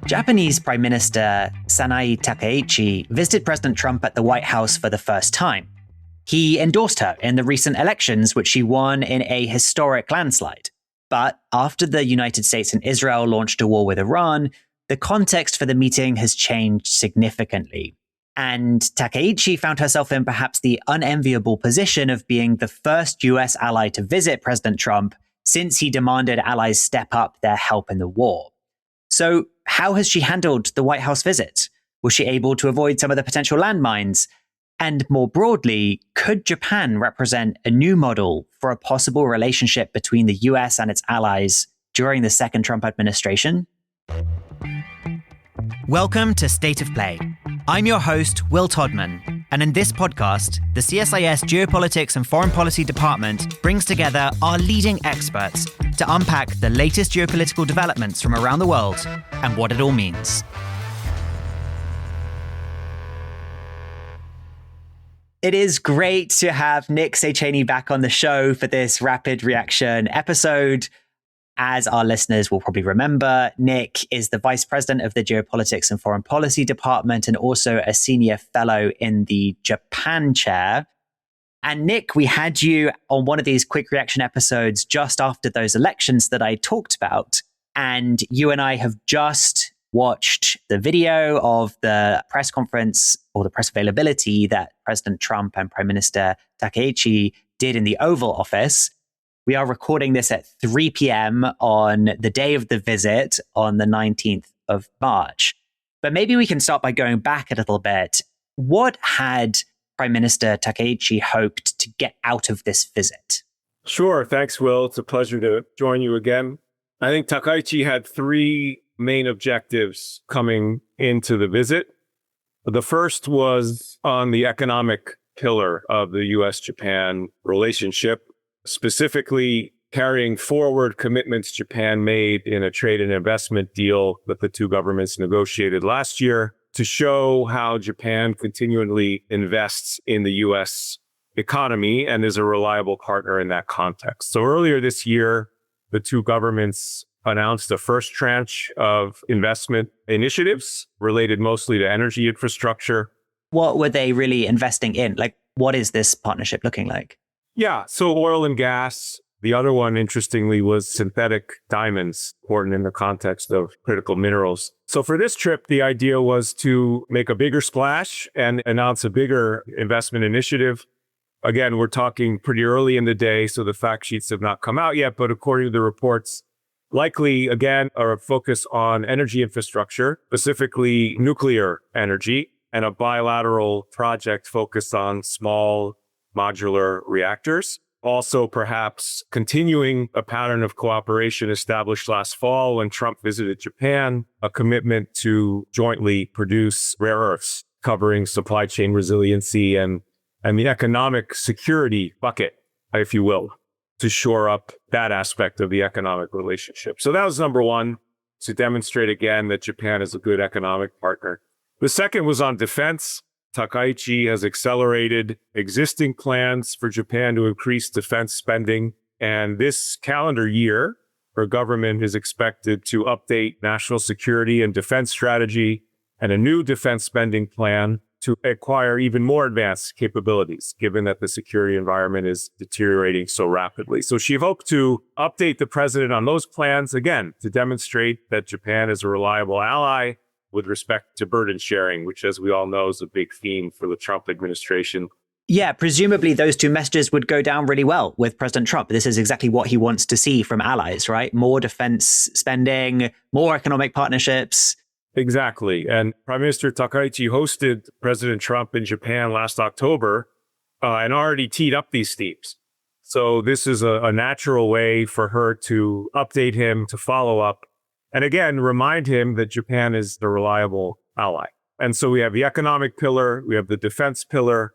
Japanese Prime Minister Sanae Takaichi visited President Trump at the White House for the first time. He endorsed her in the recent elections, which she won in a historic landslide. But after the United States and Israel launched a war with Iran, the context for the meeting has changed significantly. And Takaichi found herself in perhaps the unenviable position of being the first US ally to visit President Trump since he demanded allies step up their help in the war. So, how has she handled the White House visit? Was she able to avoid some of the potential landmines? And more broadly, could Japan represent a new model for a possible relationship between the US and its allies during the second Trump administration? Welcome to State of Play. I'm your host, Will Todman, and in this podcast, the CSIS Geopolitics and Foreign Policy Department brings together our leading experts to unpack the latest geopolitical developments from around the world and what it all means. It is great to have Nick Szechenyi back on the show for this rapid reaction episode. As our listeners will probably remember, Nick is the Vice President of the Geopolitics and Foreign Policy Department and also a Senior Fellow in the Japan Chair. And Nick, we had you on one of these quick reaction episodes just after those elections that I talked about. And you and I have just watched the video of the press conference or the press availability that President Trump and Prime Minister Takaichi did in the Oval Office. We are recording this at 3 p.m. on the day of the visit on the 19th of March. But maybe we can start by going back a little bit. What had Prime Minister Takaichi hoped to get out of this visit? Sure. Thanks, Will. It's a pleasure to join you again. I think Takaichi had three main objectives coming into the visit. The first was on the economic pillar of the U.S.-Japan relationship, specifically carrying forward commitments Japan made in a trade and investment deal that the two governments negotiated last year to show how Japan continually invests in the U.S. economy and is a reliable partner in that context. So earlier this year, the two governments announced the first tranche of investment initiatives related mostly to energy infrastructure. What were they really investing in? Like, what is this partnership looking like? Yeah, so oil and gas. The other one, interestingly, was synthetic diamonds, important in the context of critical minerals. So for this trip, the idea was to make a bigger splash and announce a bigger investment initiative. Again, we're talking pretty early in the day, so the fact sheets have not come out yet, but according to the reports, likely, again, a focus on energy infrastructure, specifically nuclear energy, and a bilateral project focused on small modular reactors. Also, perhaps continuing a pattern of cooperation established last fall when Trump visited Japan, a commitment to jointly produce rare earths, covering supply chain resiliency and the economic security bucket, if you will, to shore up that aspect of the economic relationship. So that was number one, to demonstrate again that Japan is a good economic partner. The second was on defense. Takaichi has accelerated existing plans for Japan to increase defense spending. And this calendar year, her government is expected to update national security and defense strategy and a new defense spending plan to acquire even more advanced capabilities, given that the security environment is deteriorating so rapidly. So she hoped to update the president on those plans, again, to demonstrate that Japan is a reliable ally with respect to burden sharing, which, as we all know, is a big theme for the Trump administration. Yeah, presumably those two messages would go down really well with President Trump. This is exactly what he wants to see from allies, right? More defense spending, more economic partnerships. Exactly. And Prime Minister Takaichi hosted President Trump in Japan last October and already teed up these themes. So this is a natural way for her to update him, to follow up, and again, remind him that Japan is the reliable ally. And so we have the economic pillar, we have the defense pillar,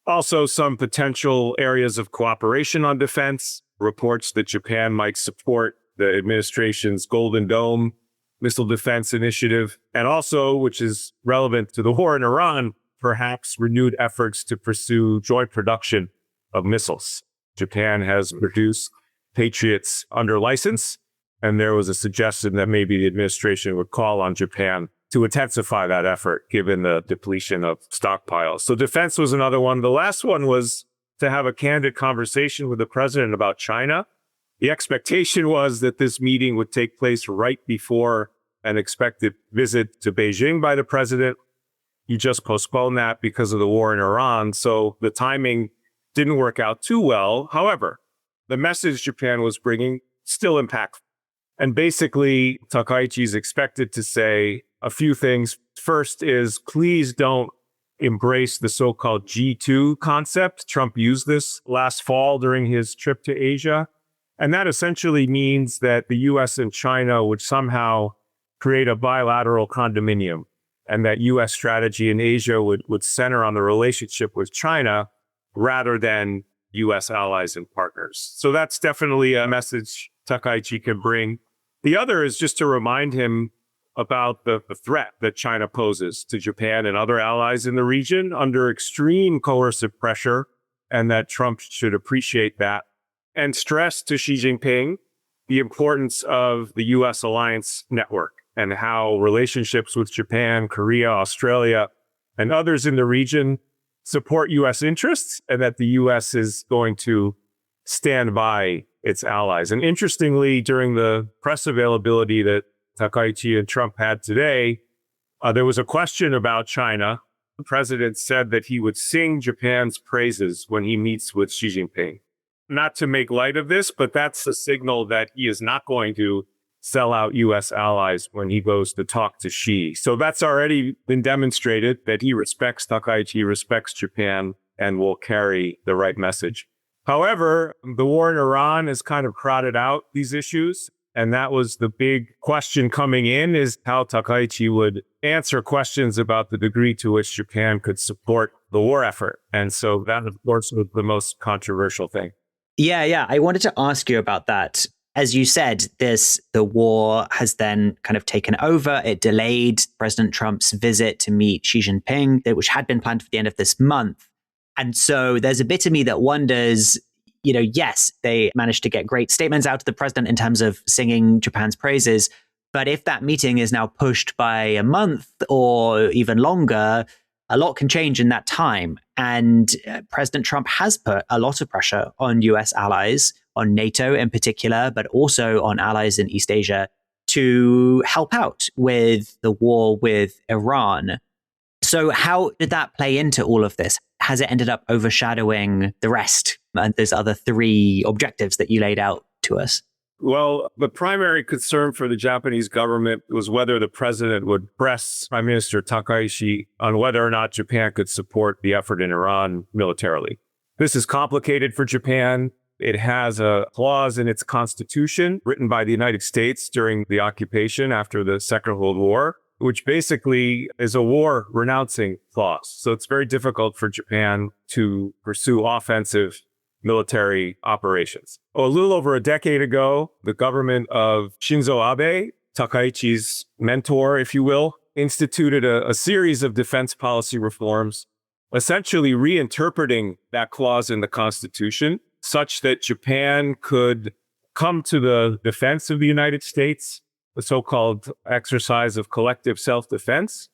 also some potential areas of cooperation on defense, reports that Japan might support the administration's Golden Dome missile defense initiative, and also, which is relevant to the war in Iran, perhaps renewed efforts to pursue joint production of missiles. Japan has produced Patriots under license, And there was a suggestion that maybe the administration would call on Japan to intensify that effort, given the depletion of stockpiles. So defense was another one. The last one was to have a candid conversation with the president about China. The expectation was that this meeting would take place right before an expected visit to Beijing by the president. He just postponed that because of the war in Iran. So the timing didn't work out too well. However, the message Japan was bringing still impactful. And basically, Takaichi is expected to say a few things. First is, please don't embrace the so-called G2 concept. Trump used this last fall during his trip to Asia. And that essentially means that the US and China would somehow create a bilateral condominium, and that US strategy in Asia would center on the relationship with China rather than US allies and partners. So that's definitely a message Takaichi can bring. The other is just to remind him about the threat that China poses to Japan and other allies in the region under extreme coercive pressure, and that Trump should appreciate that. And stress to Xi Jinping the importance of the U.S. alliance network and how relationships with Japan, Korea, Australia, and others in the region support U.S. interests, and that the U.S. is going to stand by its allies. And interestingly, during the press availability that Takaichi and Trump had today, there was a question about China. The president said that he would sing Japan's praises when he meets with Xi Jinping. Not to make light of this, but that's a signal that he is not going to sell out U.S. allies when he goes to talk to Xi. So that's already been demonstrated that he respects Takaichi, respects Japan, and will carry the right message. However, the war in Iran has kind of crowded out these issues. And that was the big question coming in, is how Takaichi would answer questions about the degree to which Japan could support the war effort. And so that, of course, was the most controversial thing. Yeah. I wanted to ask you about that. As you said, the war has then kind of taken over. It delayed President Trump's visit to meet Xi Jinping, which had been planned for the end of this month. And so there's a bit of me that wonders, yes, they managed to get great statements out to the president in terms of singing Japan's praises. But if that meeting is now pushed by a month or even longer, a lot can change in that time. And President Trump has put a lot of pressure on US allies, on NATO in particular, but also on allies in East Asia to help out with the war with Iran. So how did that play into all of this? Has it ended up overshadowing the rest and those other three objectives that you laid out to us? Well, the primary concern for the Japanese government was whether the president would press Prime Minister Takaichi on whether or not Japan could support the effort in Iran militarily. This is complicated for Japan. It has a clause in its constitution written by the United States during the occupation after the Second World War, which basically is a war renouncing clause. So it's very difficult for Japan to pursue offensive military operations. A little over a decade ago, the government of Shinzo Abe, Takaichi's mentor, if you will, instituted a series of defense policy reforms, essentially reinterpreting that clause in the Constitution such that Japan could come to the defense of the United States, the so-called exercise of collective self-defense,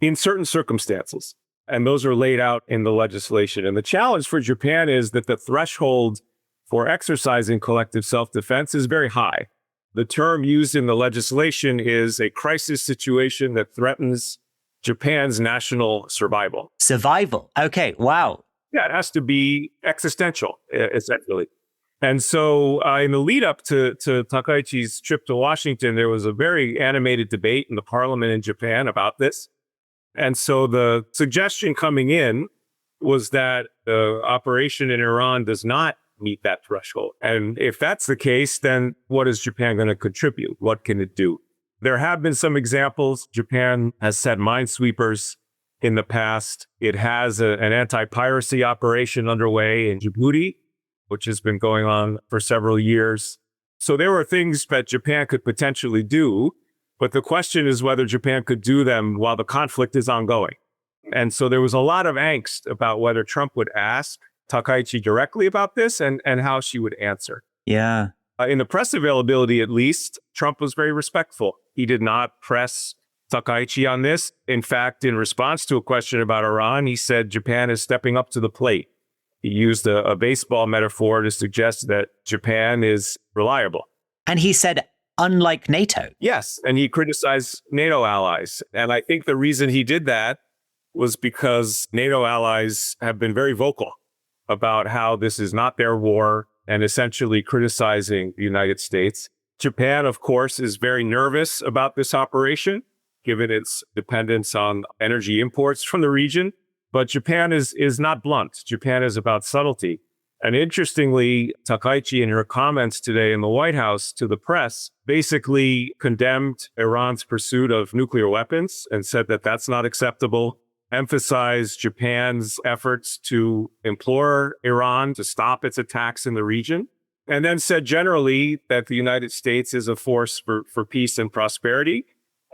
in certain circumstances. And those are laid out in the legislation. And the challenge for Japan is that the threshold for exercising collective self-defense is very high. The term used in the legislation is a crisis situation that threatens Japan's national survival. Survival. Okay. Wow. Yeah, it has to be existential, essentially. And so in the lead up to Takaichi's trip to Washington, there was a very animated debate in the parliament in Japan about this. And so the suggestion coming in was that the operation in Iran does not meet that threshold. And if that's the case, then what is Japan going to contribute? What can it do? There have been some examples. Japan has sent minesweepers in the past. It has an anti-piracy operation underway in Djibouti, which has been going on for several years. So there were things that Japan could potentially do. But the question is whether Japan could do them while the conflict is ongoing. And so there was a lot of angst about whether Trump would ask Takaichi directly about this and how she would answer. Yeah. In the press availability, at least, Trump was very respectful. He did not press Takaichi on this. In fact, in response to a question about Iran, he said Japan is stepping up to the plate. He used a baseball metaphor to suggest that Japan is reliable. And he said, unlike NATO. Yes, and he criticized NATO allies. And I think the reason he did that was because NATO allies have been very vocal about how this is not their war and essentially criticizing the United States. Japan, of course, is very nervous about this operation, given its dependence on energy imports from the region. But Japan is not blunt. Japan is about subtlety. And interestingly, Takaichi, in her comments today in the White House to the press, basically condemned Iran's pursuit of nuclear weapons and said that that's not acceptable, emphasized Japan's efforts to implore Iran to stop its attacks in the region, and then said generally that the United States is a force for peace and prosperity,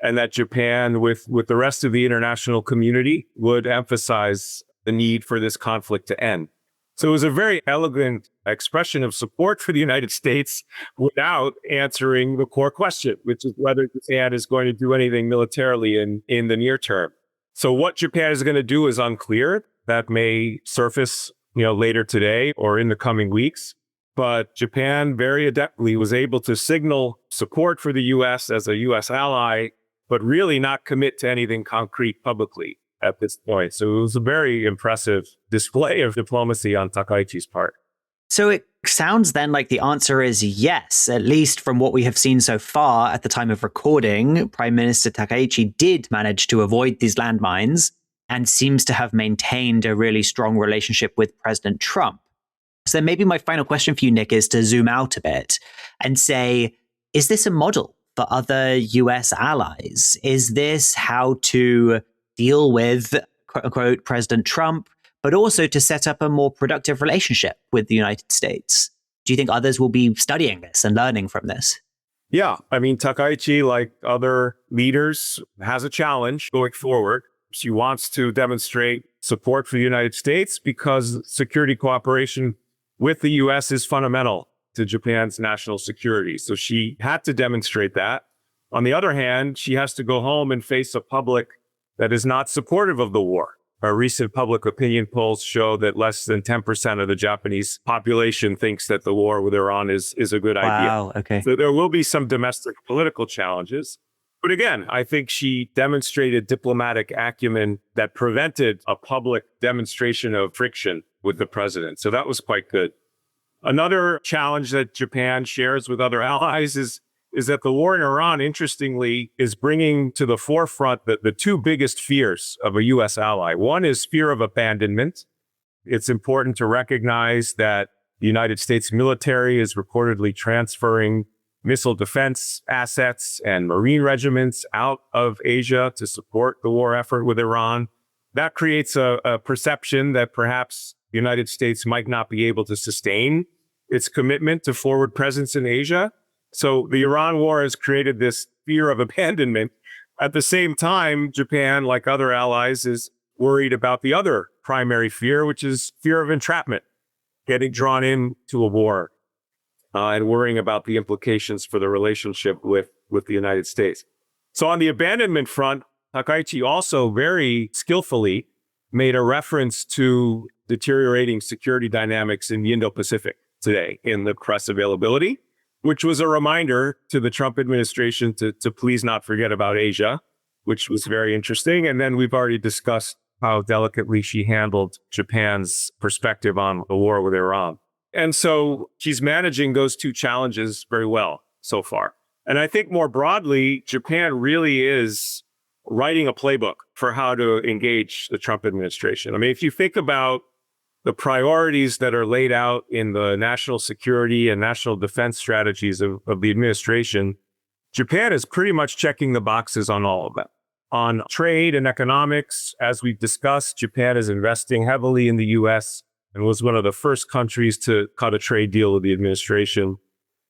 and that Japan, with the rest of the international community, would emphasize the need for this conflict to end. So it was a very elegant expression of support for the United States without answering the core question, which is whether Japan is going to do anything militarily in the near term. So what Japan is going to do is unclear. That may surface, later today or in the coming weeks. But Japan very adeptly was able to signal support for the U.S. as a U.S. ally, but really not commit to anything concrete publicly at this point. So it was a very impressive display of diplomacy on Takaichi's part. So it sounds then like the answer is yes, at least from what we have seen so far at the time of recording. Prime Minister Takaichi did manage to avoid these landmines and seems to have maintained a really strong relationship with President Trump. So maybe my final question for you, Nick, is to zoom out a bit and say, is this a model for other US allies? Is this how to deal with, quote unquote, President Trump, but also to set up a more productive relationship with the United States? Do you think others will be studying this and learning from this? Yeah, I mean, Takaichi, like other leaders, has a challenge going forward. She wants to demonstrate support for the United States because security cooperation with the U.S. is fundamental to Japan's national security. So she had to demonstrate that. On the other hand, she has to go home and face a public that is not supportive of the war. Our recent public opinion polls show that less than 10% of the Japanese population thinks that the war with Iran is a good idea. Wow, okay. So there will be some domestic political challenges. But again, I think she demonstrated diplomatic acumen that prevented a public demonstration of friction with the president. So that was quite good. Another challenge that Japan shares with other allies is that the war in Iran, interestingly, is bringing to the forefront the two biggest fears of a U.S. ally. One is fear of abandonment. It's important to recognize that the United States military is reportedly transferring missile defense assets and marine regiments out of Asia to support the war effort with Iran. That creates a perception that perhaps the United States might not be able to sustain its commitment to forward presence in Asia. So the Iran war has created this fear of abandonment. At the same time, Japan, like other allies, is worried about the other primary fear, which is fear of entrapment, getting drawn into a war and worrying about the implications for the relationship with the United States. So on the abandonment front, Takaichi also very skillfully made a reference to deteriorating security dynamics in the Indo-Pacific today in the press availability, which was a reminder to the Trump administration to please not forget about Asia, which was very interesting. And then we've already discussed how delicately she handled Japan's perspective on the war with Iran. And so she's managing those two challenges very well so far. And I think more broadly, Japan really is writing a playbook for how to engage the Trump administration. I mean, if you think about the priorities that are laid out in the national security and national defense strategies of the administration, Japan is pretty much checking the boxes on all of them. On trade and economics, as we've discussed, Japan is investing heavily in the U.S. and was one of the first countries to cut a trade deal with the administration.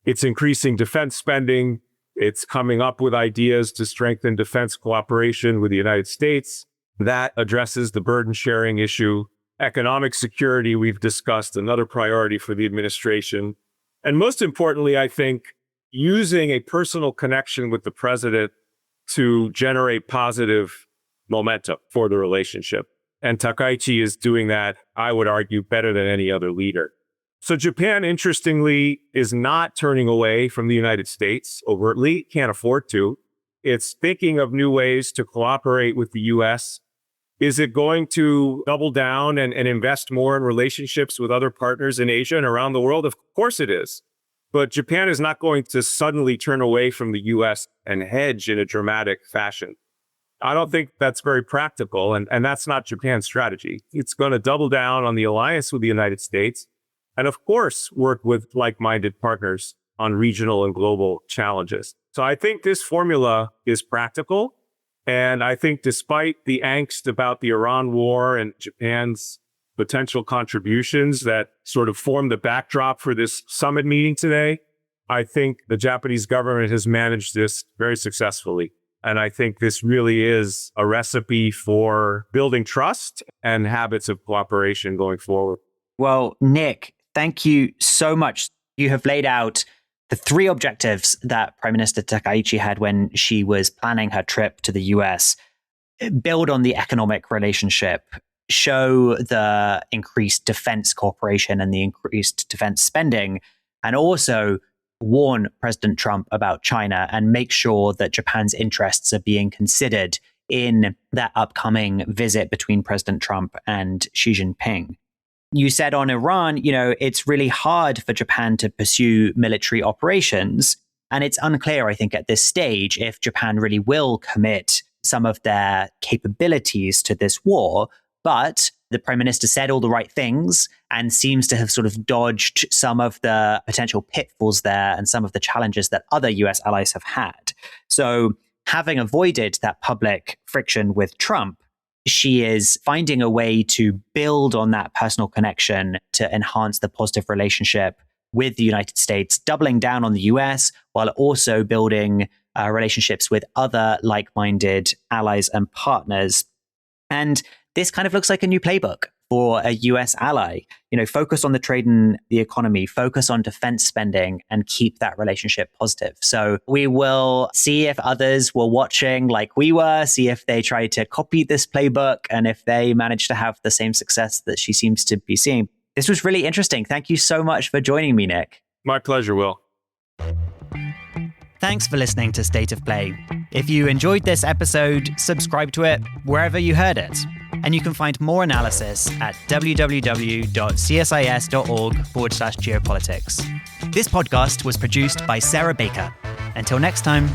It's increasing defense spending. It's coming up with ideas to strengthen defense cooperation with the United States. That addresses the burden sharing issue. Economic security, we've discussed, another priority for the administration. And most importantly, I think using a personal connection with the president to generate positive momentum for the relationship. And Takaichi is doing that, I would argue, better than any other leader. So Japan, interestingly, is not turning away from the United States overtly, can't afford to. It's thinking of new ways to cooperate with the US. Is it going to double down and invest more in relationships with other partners in Asia and around the world? Of course it is. But Japan is not going to suddenly turn away from the US and hedge in a dramatic fashion. I don't think that's very practical, and that's not Japan's strategy. It's going to double down on the alliance with the United States, and of course, work with like-minded partners on regional and global challenges. So I think this formula is practical, and I think despite the angst about the Iran war and Japan's potential contributions that sort of form the backdrop for this summit meeting today, I think the Japanese government has managed this very successfully. And I think this really is a recipe for building trust and habits of cooperation going forward. Well, Nick, thank you so much. You have laid out the three objectives that Prime Minister Takaichi had when she was planning her trip to the US. Build on the economic relationship, show the increased defense cooperation and the increased defense spending, and also warn President Trump about China and make sure that Japan's interests are being considered in that upcoming visit between President Trump and Xi Jinping. You said on Iran, it's really hard for Japan to pursue military operations. And it's unclear, I think, at this stage, if Japan really will commit some of their capabilities to this war. But the Prime Minister said all the right things and seems to have sort of dodged some of the potential pitfalls there and some of the challenges that other US allies have had. So having avoided that public friction with Trump, she is finding a way to build on that personal connection to enhance the positive relationship with the United States, doubling down on the US while also building relationships with other like-minded allies and partners. And this kind of looks like a new playbook for a US ally. Focus on the trade and the economy, focus on defense spending, and keep that relationship positive. So we will see if others were watching like we were, see if they try to copy this playbook, and if they manage to have the same success that she seems to be seeing. This was really interesting. Thank you so much for joining me, Nick. My pleasure, Will. Thanks for listening to State of Play. If you enjoyed this episode, subscribe to it wherever you heard it. And you can find more analysis at www.csis.org/geopolitics. This podcast was produced by Sarah Baker. Until next time.